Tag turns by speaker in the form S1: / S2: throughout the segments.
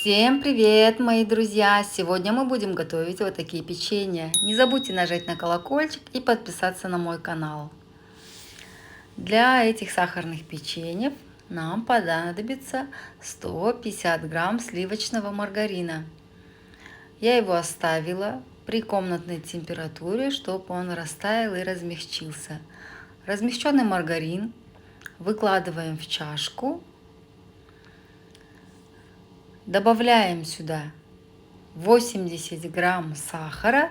S1: Всем привет, мои друзья! Сегодня мы будем готовить вот такие печенья. Не забудьте нажать на колокольчик и подписаться на мой канал. Для этих сахарных печеньев нам понадобится 150 грамм сливочного маргарина. Я его оставила при комнатной температуре, чтобы он растаял и размягчился. Размягченный маргарин выкладываем в чашку. Добавляем сюда 80 грамм сахара.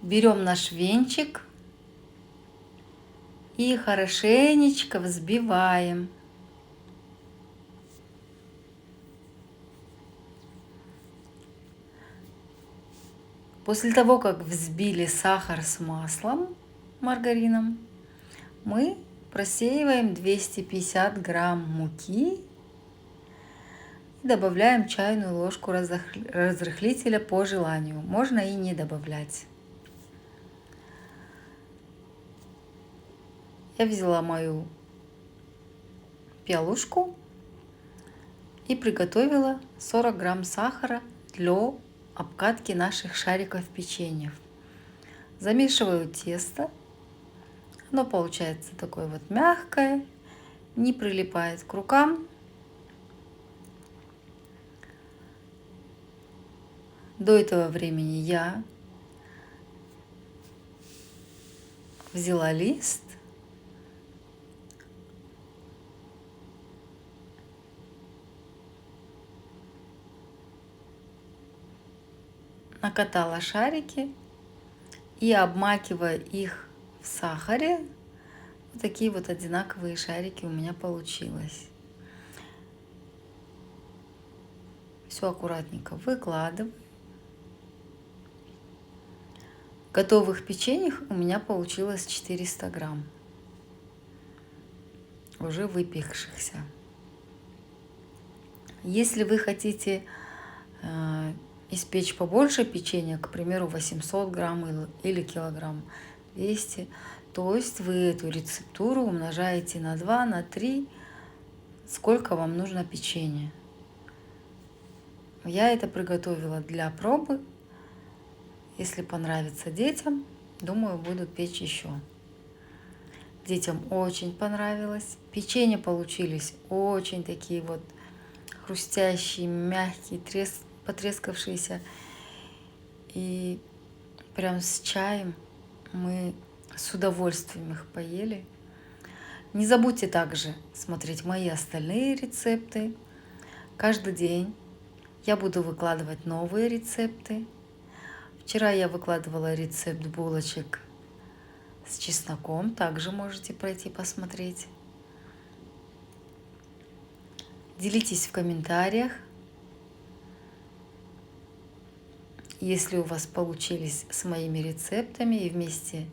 S1: Берем наш венчик и хорошенечко взбиваем. После того, как взбили сахар с маслом, маргарином, мы просеиваем 250 грамм муки и добавляем чайную ложку разрыхлителя по желанию. Можно и не добавлять. Я взяла мою пиалушку и приготовила 40 грамм сахара для обкатки наших шариков печенья. Замешиваю тесто. Оно получается такое вот мягкое, не прилипает к рукам. До этого времени я взяла лист, накатала шарики и, обмакивая их в сахаре, вот такие вот одинаковые шарики у меня получилось. Все аккуратненько выкладываю. Готовых печеньев у меня получилось 400 грамм, уже выпекшихся. Если вы хотите испечь побольше печенья, к примеру, 800 грамм или килограмм 200, то есть вы эту рецептуру умножаете на 2, на 3, сколько вам нужно печенья. Я это приготовила для пробы. Если понравится детям, думаю, будут печь еще. Детям очень понравилось. Печенья получились очень такие вот хрустящие, мягкие, потрескавшиеся. И прям с чаем мы с удовольствием их поели. Не забудьте также смотреть мои остальные рецепты. Каждый день я буду выкладывать новые рецепты. Вчера я выкладывала рецепт булочек с чесноком. Также можете пройти посмотреть. Делитесь в комментариях, если у вас получились с моими рецептами, и вместе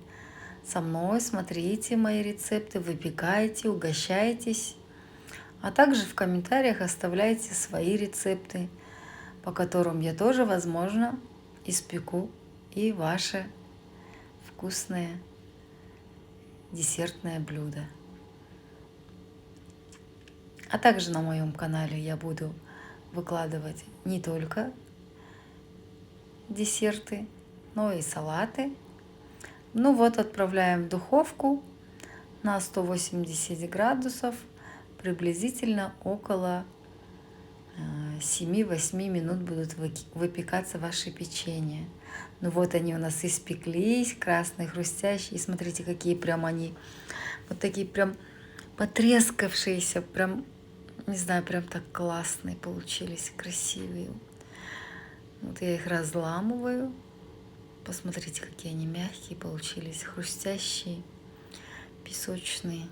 S1: со мной смотрите мои рецепты, выпекайте, угощайтесь. А также в комментариях оставляйте свои рецепты, по которым я тоже, возможно, испеку и ваше вкусное десертное блюдо. А также на моем канале я буду выкладывать не только десерты, но и салаты. Ну вот, отправляем в духовку на 180 градусов, приблизительно около 7-8 минут будут выпекаться ваши печенья. Ну вот они у нас испеклись, красные, хрустящие. И смотрите, какие прям они, вот такие прям потрескавшиеся, прям, не знаю, прям так классные получились, красивые. Вот я их разламываю. Посмотрите, какие они мягкие получились, хрустящие, песочные.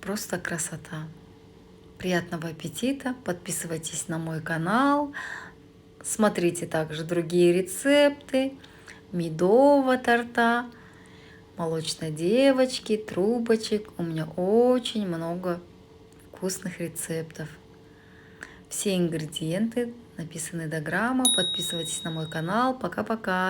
S1: Просто красота. Приятного аппетита. Подписывайтесь на мой канал. Смотрите также другие рецепты. Медового торта, молочной девочки, трубочек. У меня очень много вкусных рецептов. Все ингредиенты написаны до грамма. Подписывайтесь на мой канал. Пока-пока.